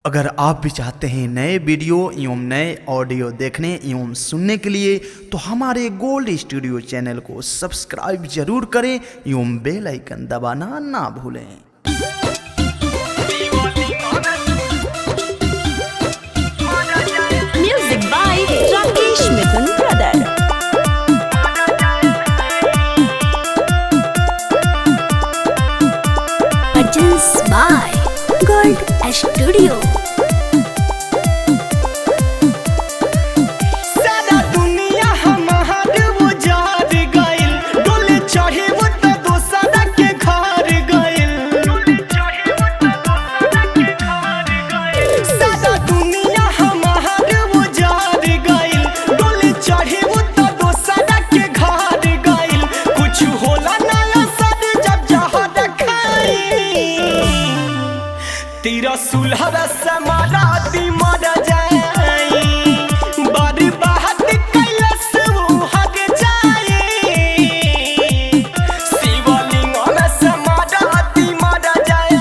अगर आप भी चाहते हैं नए वीडियो एवं नए ऑडियो देखने एवं सुनने के लिए तो हमारे गोल्ड स्टूडियो चैनल को सब्सक्राइब जरूर करें एवं बेल आइकन दबाना ना भूलें। Music by Rakesh Mithun Brother. Produced by Gold Studio. तेरा सुलह समारा दी मर जाए बारी बात कैलस वो हग जाए शिवलिंग में समारा दी मर जाए।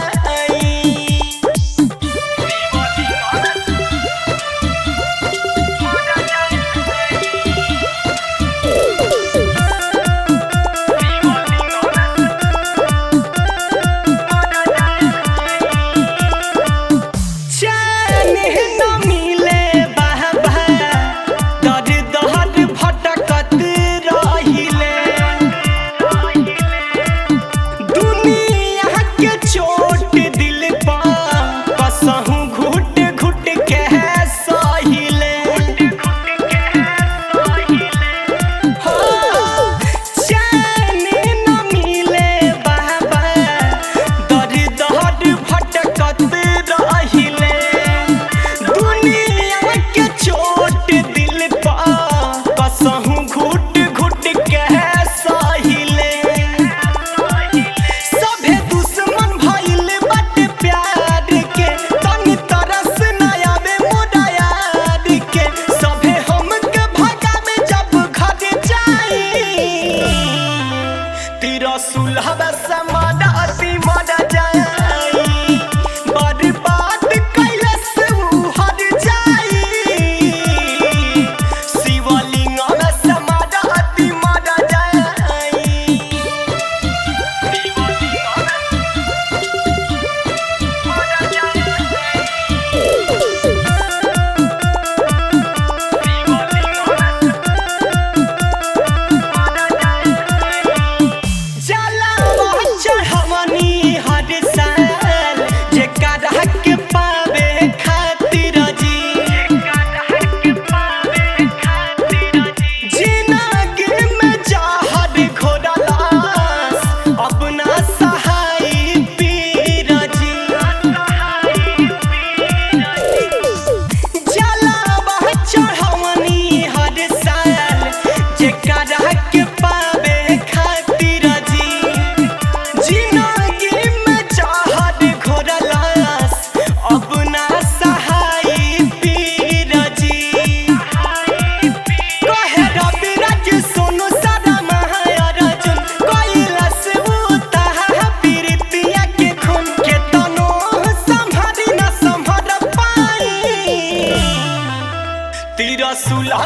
तेरा सुलह